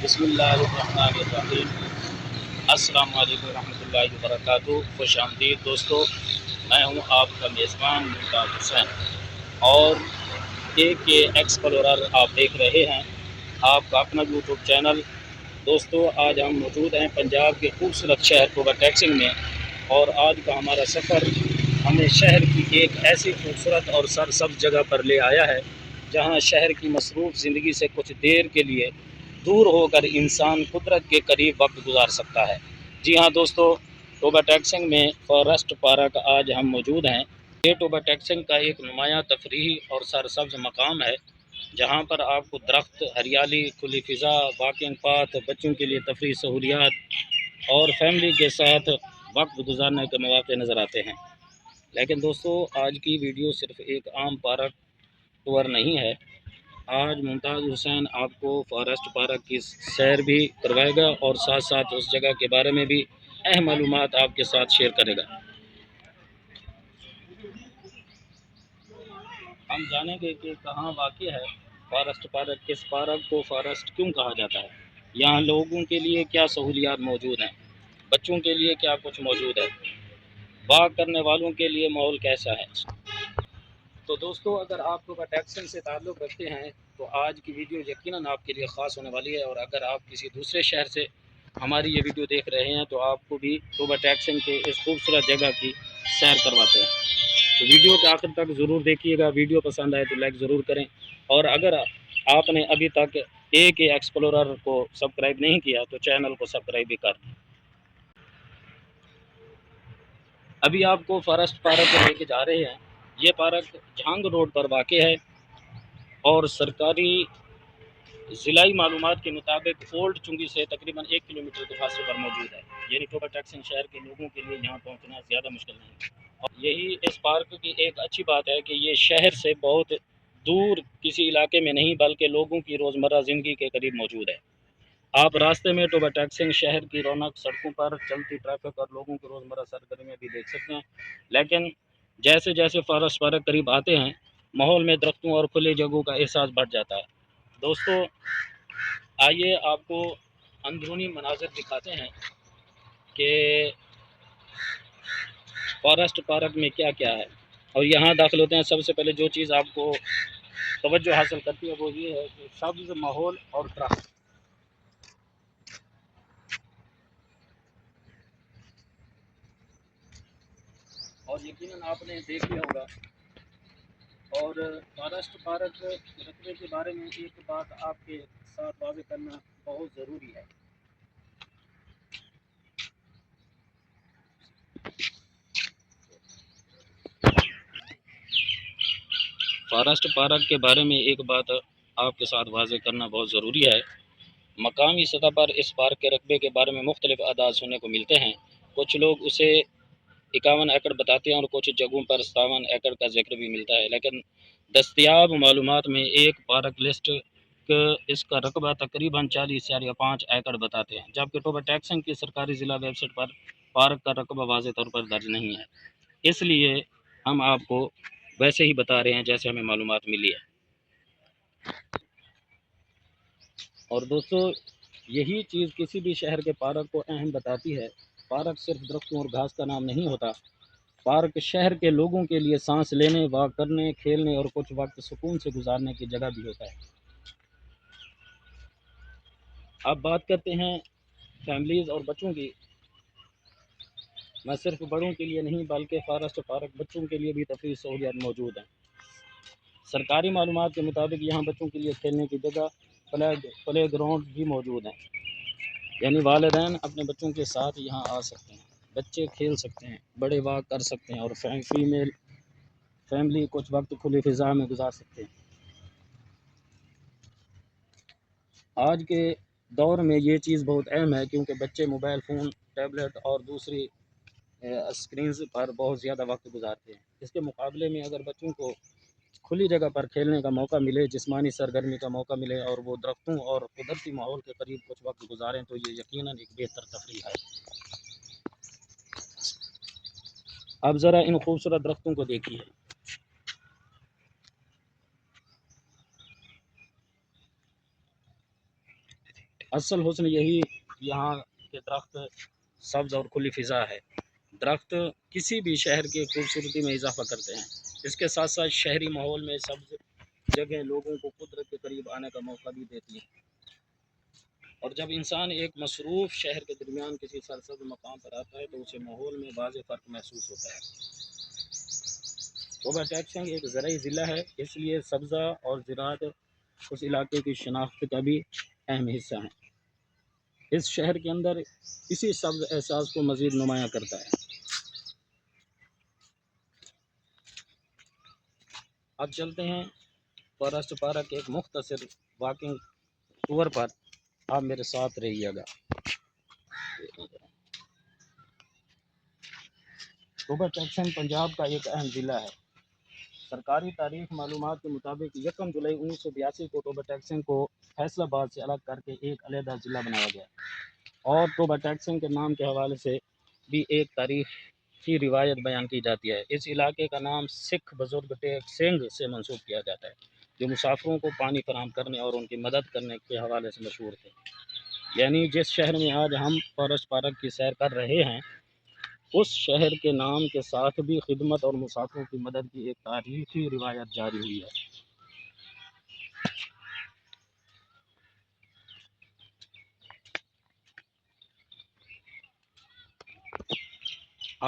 بسم اللہ الرحمن الرحیم۔ السلام علیکم ورحمۃ اللہ وبرکاتہ۔ خوش آمدید دوستو، میں ہوں آپ کا میزبان ممتاز حسین، اور کے ایکسپلورر آپ دیکھ رہے ہیں، آپ کا اپنا یوٹیوب چینل۔ دوستو، آج ہم موجود ہیں پنجاب کے خوبصورت شہر ٹوبہ ٹیکسنگ میں، اور آج کا ہمارا سفر ہمیں شہر کی ایک ایسی خوبصورت اور سرسبز جگہ پر لے آیا ہے جہاں شہر کی مصروف زندگی سے کچھ دیر کے لیے دور ہو کر انسان قدرت کے قریب وقت گزار سکتا ہے۔ جی ہاں دوستو، ٹوبہ ٹیکسنگ میں فارسٹ پارک آج ہم موجود ہیں۔ یہ ٹوبہ ٹیکسنگ کا ایک نمایاں تفریحی اور سرسبز مقام ہے جہاں پر آپ کو درخت، ہریالی، کھلی فضا، واکنگ پاتھ، بچوں کے لیے تفریح سہولیات اور فیملی کے ساتھ وقت گزارنے کے مواقع نظر آتے ہیں۔ لیکن دوستو، آج کی ویڈیو صرف ایک عام پارک ٹور نہیں ہے۔ آج ممتاز حسین آپ کو فارسٹ پارک کی سیر بھی کروائے گا اور ساتھ ساتھ اس جگہ کے بارے میں بھی اہم معلومات آپ کے ساتھ شیئر کرے گا۔ ہم جانیں گے کہ کہاں واقع ہے فارسٹ پارک، کس پارک کو فارسٹ کیوں کہا جاتا ہے، یہاں لوگوں کے لیے کیا سہولیات موجود ہیں، بچوں کے لیے کیا کچھ موجود ہے، واک کرنے والوں کے لیے ماحول کیسا ہے۔ تو دوستو، اگر آپ ٹوبہ ٹیکسنگ سے تعلق رکھتے ہیں تو آج کی ویڈیو یقیناً آپ کے لیے خاص ہونے والی ہے، اور اگر آپ کسی دوسرے شہر سے ہماری یہ ویڈیو دیکھ رہے ہیں تو آپ کو بھی ٹوبہ ٹیکسنگ کے اس خوبصورت جگہ کی سیر کرواتے ہیں۔ تو ویڈیو کے آخر تک ضرور دیکھیے گا، ویڈیو پسند آئے تو لائک ضرور کریں، اور اگر آپ نے ابھی تک کے ایکسپلورر کو سبسکرائب نہیں کیا تو چینل کو سبسکرائب بھی کر دیں۔ ابھی آپ کو فارسٹ پارک لے کے جا رہے ہیں۔ یہ پارک جھانگ روڈ پر واقع ہے اور سرکاری ضلعی معلومات کے مطابق اولڈ چنگی سے تقریباً 1 کلومیٹر کے فاصلے پر موجود ہے، یعنی ٹوبہ ٹیکسنگ شہر کے لوگوں کے لیے یہاں پہنچنا زیادہ مشکل نہیں ہے۔ اور یہی اس پارک کی ایک اچھی بات ہے کہ یہ شہر سے بہت دور کسی علاقے میں نہیں بلکہ لوگوں کی روزمرہ زندگی کے قریب موجود ہے۔ آپ راستے میں ٹوبہ ٹیکسنگ شہر کی رونق، سڑکوں پر چلتی ٹریفک اور لوگوں کی روزمرہ سرگرمیاں بھی دیکھ سکتے ہیں، لیکن جیسے جیسے فارسٹ پارک قریب آتے ہیں ماحول میں درختوں اور کھلی جگہوں کا احساس بڑھ جاتا ہے۔ دوستو، آئیے آپ کو اندرونی مناظر دکھاتے ہیں کہ فارسٹ پارک میں کیا کیا ہے، اور یہاں داخل ہوتے ہیں سب سے پہلے جو چیز آپ کو توجہ حاصل کرتی ہے وہ یہ ہے کہ سبز ماحول اور درخت۔ اور یقیناً آپ نے دیکھ لیا ہوگا، اور فارسٹ پارک رقبے کے بارے میں ایک بات آپ کے ساتھ واضح کرنا بہت ضروری ہے۔ فارسٹ پارک کے بارے میں ایک بات آپ کے ساتھ واضح کرنا بہت ضروری ہے۔ مقامی سطح پر اس پارک کے رقبے کے بارے میں مختلف اعداد سننے کو ملتے ہیں۔ کچھ لوگ اسے 51 ایکڑ بتاتے ہیں اور کچھ جگہوں پر 57 ایکڑ کا ذکر بھی ملتا ہے، لیکن دستیاب معلومات میں ایک پارک لسٹ اس کا رقبہ تقریباً 40.5 ایکڑ بتاتے ہیں، جبکہ ٹوبہ ٹیکسنگ کی سرکاری ضلع ویب سائٹ پر پارک کا رقبہ واضح طور پر درج نہیں ہے، اس لیے ہم آپ کو ویسے ہی بتا رہے ہیں جیسے ہمیں معلومات ملی ہے۔ اور دوستو، یہی چیز کسی بھی شہر کے پارک کو اہم بتاتی ہے۔ پارک صرف درختوں اور گھاس کا نام نہیں ہوتا، پارک شہر کے لوگوں کے لیے سانس لینے، واک کرنے، کھیلنے اور کچھ وقت سکون سے گزارنے کی جگہ بھی ہوتا ہے۔ اب بات کرتے ہیں فیملیز اور بچوں کی۔ میں صرف بڑوں کے لیے نہیں بلکہ فارسٹ پارک بچوں کے لیے بھی تفریح سہولیات موجود ہیں۔ سرکاری معلومات کے مطابق یہاں بچوں کے لیے کھیلنے کی جگہ، پلے گراؤنڈ بھی موجود ہیں، یعنی والدین اپنے بچوں کے ساتھ یہاں آ سکتے ہیں، بچے کھیل سکتے ہیں، بڑے واک کر سکتے ہیں، اور فیملی کچھ وقت کھلی فضا میں گزار سکتے ہیں۔ آج کے دور میں یہ چیز بہت اہم ہے کیونکہ بچے موبائل فون، ٹیبلٹ اور دوسری اسکرینز پر بہت زیادہ وقت گزارتے ہیں۔ اس کے مقابلے میں اگر بچوں کو کھلی جگہ پر کھیلنے کا موقع ملے، جسمانی سرگرمی کا موقع ملے اور وہ درختوں اور قدرتی ماحول کے قریب کچھ وقت گزاریں تو یہ یقیناً ایک بہتر تفریح ہے۔ اب ذرا ان خوبصورت درختوں کو دیکھیے۔ اصل حسن یہی یہاں کے درخت سبز اور کھلی فضا ہے۔ درخت کسی بھی شہر کی خوبصورتی میں اضافہ کرتے ہیں۔ اس کے ساتھ ساتھ شہری ماحول میں سبز جگہ لوگوں کو قدرت کے قریب آنے کا موقع بھی دیتی ہیں، اور جب انسان ایک مصروف شہر کے درمیان کسی سرسبز مقام پر آتا ہے تو اسے ماحول میں واضح فرق محسوس ہوتا ہے۔ صوبہ ٹیکسنگ ایک زرعی ضلع ہے، اس لیے سبزہ اور زراعت اس علاقے کی شناخت کا بھی اہم حصہ ہیں۔ اس شہر کے اندر اسی سبز احساس کو مزید نمایاں کرتا ہے۔ اب چلتے ہیں فارسٹ پارک ایک مختصر واکنگ ٹور پر، آپ میرے ساتھ رہیے گا۔ صوبہ ٹیکسنگ پنجاب کا ایک اہم ضلع ہے۔ سرکاری تاریخ معلومات کے مطابق 1 جولائی 1982 کو ٹوبہ ٹیکسنگ کو فیصل آباد سے الگ کر کے ایک علیحدہ ضلع بنایا گیا، اور ٹوبہ ٹیکسنگ کے نام کے حوالے سے بھی ایک تاریخی روایت بیان کی جاتی ہے۔ اس علاقے کا نام سکھ بزرگ ٹیکسنگ سے منسوب کیا جاتا ہے، جو مسافروں کو پانی فراہم کرنے اور ان کی مدد کرنے کے حوالے سے مشہور تھے۔ یعنی جس شہر میں آج ہم فارسٹ پارک کی سیر کر رہے ہیں، اس شہر کے نام کے ساتھ بھی خدمت اور مسافروں کی مدد کی ایک تاریخی روایت جاری ہوئی ہے۔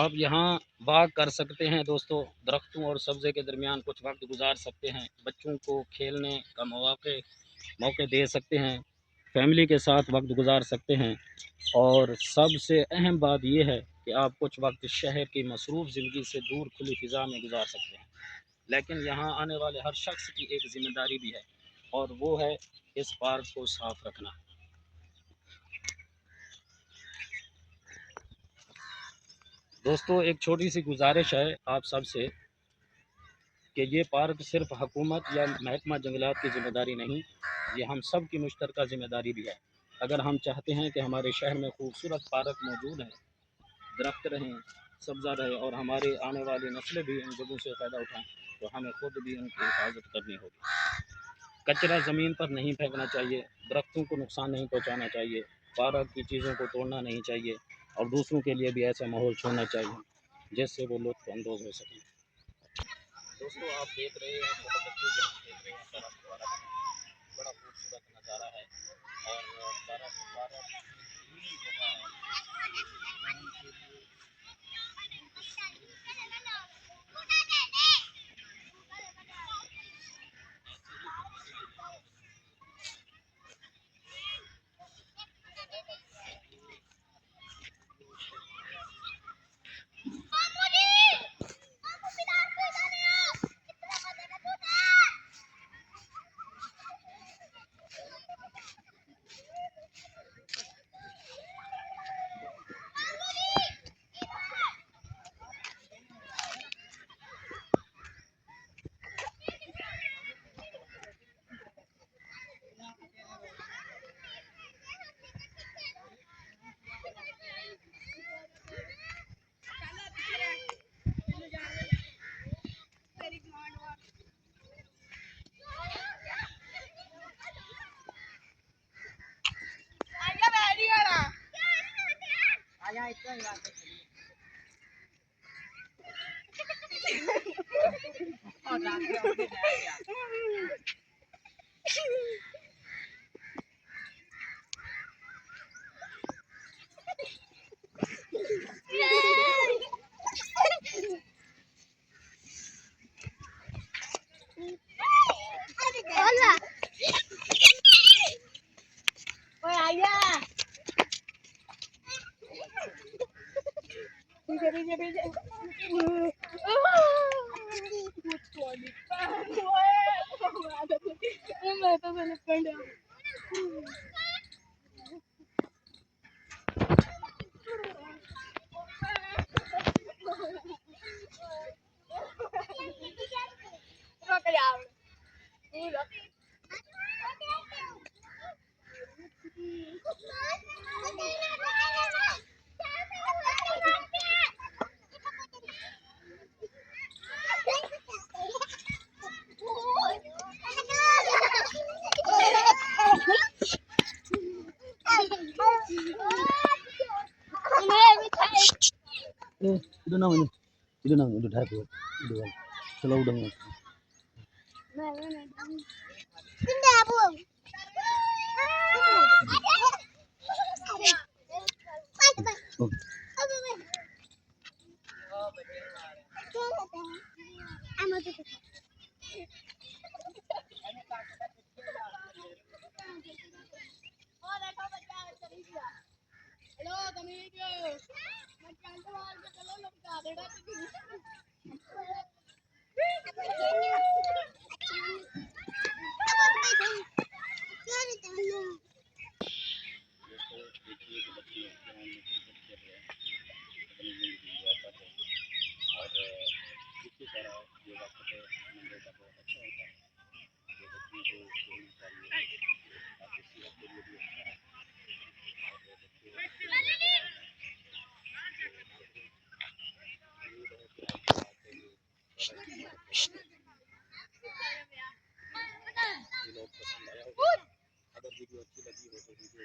آپ یہاں واک کر سکتے ہیں دوستو، درختوں اور سبزے کے درمیان کچھ وقت گزار سکتے ہیں، بچوں کو کھیلنے کا موقع دے سکتے ہیں، فیملی کے ساتھ وقت گزار سکتے ہیں، اور سب سے اہم بات یہ ہے کہ آپ کچھ وقت شہر کی مصروف زندگی سے دور کھلی فضا میں گزار سکتے ہیں۔ لیکن یہاں آنے والے ہر شخص کی ایک ذمہ داری بھی ہے، اور وہ ہے اس پارک کو صاف رکھنا۔ دوستو ایک چھوٹی سی گزارش ہے آپ سب سے کہ یہ پارک صرف حکومت یا محکمہ جنگلات کی ذمہ داری نہیں، یہ ہم سب کی مشترکہ ذمہ داری بھی ہے۔ اگر ہم چاہتے ہیں کہ ہمارے شہر میں خوبصورت پارک موجود ہیں، درخت رہیں، سبزہ رہے، اور ہماری آنے والی نسلیں بھی ان جگہوں سے فائدہ اٹھائیں، تو ہمیں خود بھی ان کی حفاظت کرنی ہوگی۔ کچرا زمین پر نہیں پھینکنا چاہیے، درختوں کو نقصان نہیں پہنچانا چاہیے، پارک کی چیزوں کو توڑنا نہیں چاہیے، اور دوسروں کے لیے بھی ایسا ماحول چھوڑنا چاہیے جس سے وہ لطف اندوز ہو سکیں۔ دوستو آپ دیکھ رہے ہیں چھوٹے بچے یہاں کھیل رہے ہیں فارسٹ پارک میں، بڑا خوبصورت نظارہ ہے، اور فارسٹ پارک ہی جگہ ہے ان کے لیے۔ Itu namanya. Itu namanya udah dah tuh. Udah. Kalau udah nggak. Oh. اگر ویڈیو اچھی لگی ہو تو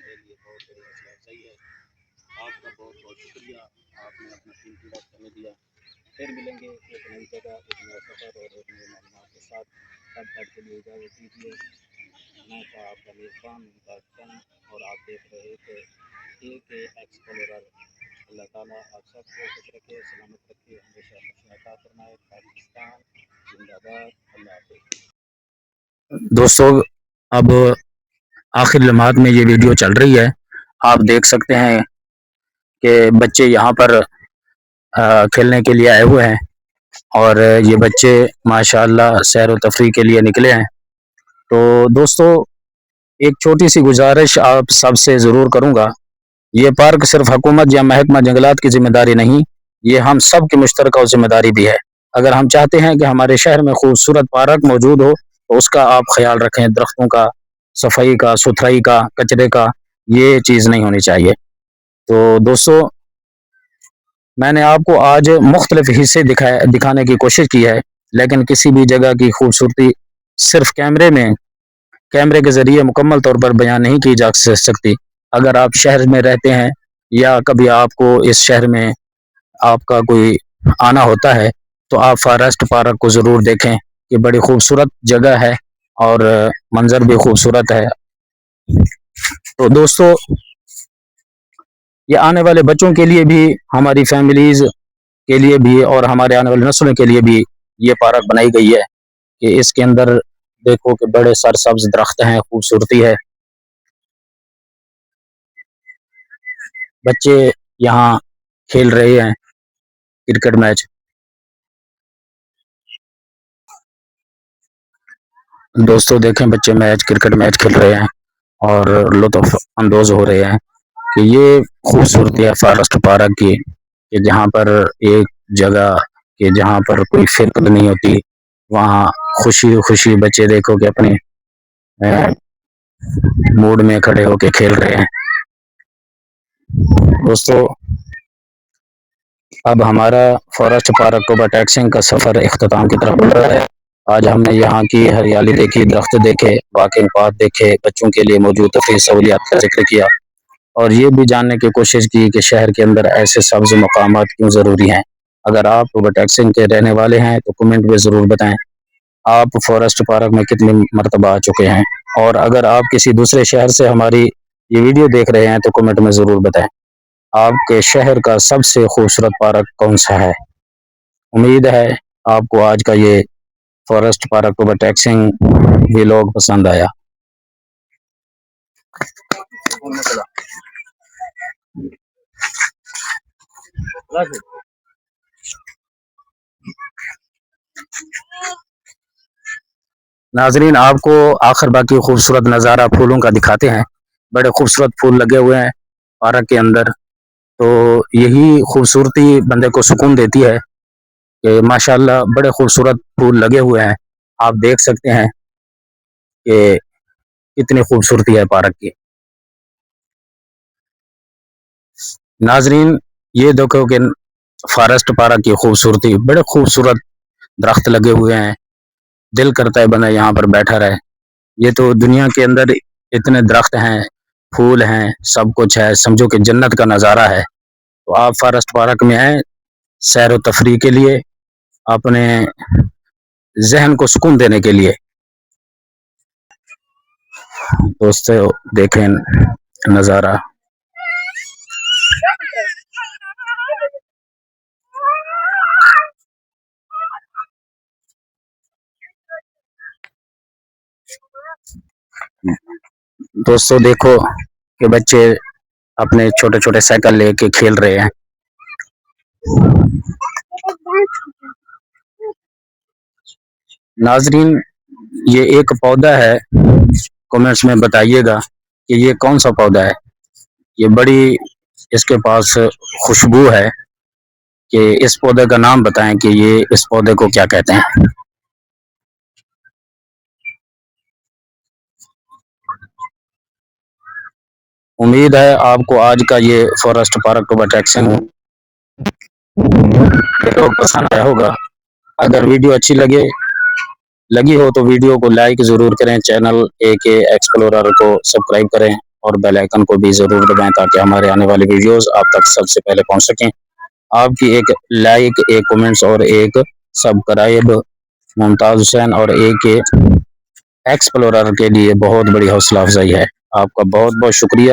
ویڈیو کو لائک چینل کو آپ کا بہت بہت شکریہ. آپ نے اپنا قیمتی وقت ہمیں دیا. پھر ملیں گے ایک نئی جگہ، ایک نئے سفر اور ایک نئے معلومات کے ساتھ. تب تک کے لیے اجازت دیجیے. میں تھا آپ کا میزبان ممتاز چند اور آپ دیکھ رہے تھے ایکسپلورر. اللہ تعالیٰ آپ سب کو خوش رکھے، سلامت رکھے، ہمیشہ خوشیاں عطا فرمائے. پاکستان زندہ باد. اللہ حافظ. دوستو، اب آخر لمحات میں یہ ویڈیو چل رہی ہے. آپ دیکھ سکتے ہیں کہ بچے یہاں پر کھیلنے کے لیے آئے ہوئے ہیں اور یہ بچے ماشاءاللہ سیر و تفریح کے لیے نکلے ہیں. تو دوستو، ایک چھوٹی سی گزارش آپ سب سے ضرور کروں گا. یہ پارک صرف حکومت یا محکمہ جنگلات کی ذمہ داری نہیں، یہ ہم سب کی مشترکہ ذمہ داری بھی ہے. اگر ہم چاہتے ہیں کہ ہمارے شہر میں خوبصورت پارک موجود ہو تو اس کا آپ خیال رکھیں. درختوں کا، صفائی کا، ستھرائی کا، کچرے کا یہ چیز نہیں ہونی چاہیے. تو دوستو، میں نے آپ کو آج مختلف حصے دکھانے کی کوشش کی ہے، لیکن کسی بھی جگہ کی خوبصورتی صرف کیمرے کے ذریعے مکمل طور پر بیان نہیں کی جا سکتی. اگر آپ شہر میں رہتے ہیں یا کبھی آپ کو اس شہر میں آپ کا کوئی آنا ہوتا ہے تو آپ فارسٹ پارک کو ضرور دیکھیں. یہ بڑی خوبصورت جگہ ہے اور منظر بھی خوبصورت ہے. تو دوستو، یہ آنے والے بچوں کے لیے بھی، ہماری فیملیز کے لیے بھی اور ہمارے آنے والی نسلوں کے لیے بھی یہ پارک بنائی گئی ہے کہ اس کے اندر دیکھو کہ بڑے سرسبز درخت ہیں، خوبصورتی ہے. بچے یہاں کھیل رہے ہیں کرکٹ میچ. دوستو دیکھیں، بچے کرکٹ میچ کھیل رہے ہیں اور لطف اندوز ہو رہے ہیں کہ یہ خوبصورتی ہے فارسٹ پارک کی، کہ جہاں پر ایک جگہ کہ جہاں پر کوئی فرقت نہیں ہوتی، وہاں خوشی خوشی بچے دیکھو کہ اپنے موڈ میں کھڑے ہو کے کھیل رہے ہیں. دوستو، اب ہمارا فارسٹ پارک کو ٹیکسنگ کا سفر اختتام کی طرف بڑھ رہا ہے. آج ہم نے یہاں کی ہریالی دیکھی، درخت دیکھے، واکنگ پارک دیکھے، بچوں کے لیے موجود تفریح سہولیات کا ذکر کیا اور یہ بھی جاننے کی کوشش کی کہ شہر کے اندر ایسے سبز مقامات کیوں ضروری ہیں. اگر آپ ٹیکسنگ کے رہنے والے ہیں تو کمنٹ میں ضرور بتائیں آپ فارسٹ پارک میں کتنی مرتبہ آ چکے ہیں، اور اگر آپ کسی دوسرے شہر سے ہماری یہ ویڈیو دیکھ رہے ہیں تو کمنٹ میں ضرور بتائیں آپ کے شہر کا سب سے خوبصورت پارک کون سا ہے. امید ہے آپ کو آج کا یہ forest park over taxing vlog پسند آیا. ناظرین، آپ کو آخر باقی خوبصورت نظارہ پھولوں کا دکھاتے ہیں. بڑے خوبصورت پھول لگے ہوئے ہیں پارک کے اندر. تو یہی خوبصورتی بندے کو سکون دیتی ہے کہ ماشاءاللہ بڑے خوبصورت پھول لگے ہوئے ہیں. آپ دیکھ سکتے ہیں کہ کتنی خوبصورتی ہے پارک کی. ناظرین یہ دیکھو کہ فارسٹ پارک کی خوبصورتی، بڑے خوبصورت درخت لگے ہوئے ہیں، دل کرتا ہے بنا یہاں پر بیٹھا رہے۔ یہ تو دنیا کے اندر اتنے درخت ہیں، پھول ہیں، سب کچھ ہے، سمجھو کہ جنت کا نظارہ ہے۔ تو آپ فارسٹ پارک میں ہیں سیر و تفریح کے لیے، اپنے ذہن کو سکون دینے کے لیے۔ دوستو دیکھیں نظارہ، دوستو دیکھو کہ بچے اپنے چھوٹے چھوٹے سائیکل لے کے کھیل رہے ہیں۔ ناظرین یہ ایک پودا ہے، کمنٹس میں بتائیے گا کہ یہ کون سا پودا ہے۔ یہ بڑی اس کے پاس خوشبو ہے، کہ اس پودے کا نام بتائیں کہ یہ اس پودے کو کیا کہتے ہیں۔ امید ہے آپ کو آج کا یہ فارسٹ پارک اٹریکشن پسند آیا ہوگا۔ اگر ویڈیو اچھی لگی ہو تو ویڈیو کو لائک ضرور کریں، چینل اے کے ایکسپلورر کو سبسکرائب کریں اور بیل آئیکن کو بھی ضرور دبائیں تاکہ ہمارے آنے والی ویڈیوز آپ تک سب سے پہلے پہنچ سکیں۔ آپ کی ایک لائک، ایک کمنٹس اور ایک سبسکرائب ممتاز حسین اور اے کے ایکسپلورر کے لیے بہت بڑی حوصلہ افزائی ہے۔ آپ کا بہت بہت شکریہ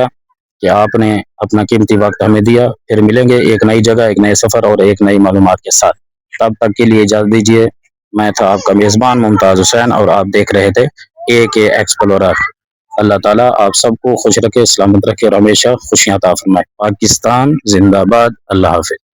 کہ آپ نے اپنا قیمتی وقت ہمیں دیا۔ پھر ملیں گے ایک نئی جگہ، ایک نئے سفر اور ایک نئی معلومات کے ساتھ۔ تب تک کے لیے اجازت دیجیے۔ میں تھا آپ کا میزبان ممتاز حسین اور آپ دیکھ رہے تھے اے کے ایکسپلورر۔ اللہ تعالیٰ آپ سب کو خوش رکھے، سلامت رکھے اور ہمیشہ خوشیاں عطا فرمائے۔ پاکستان زندہ باد۔ اللہ حافظ۔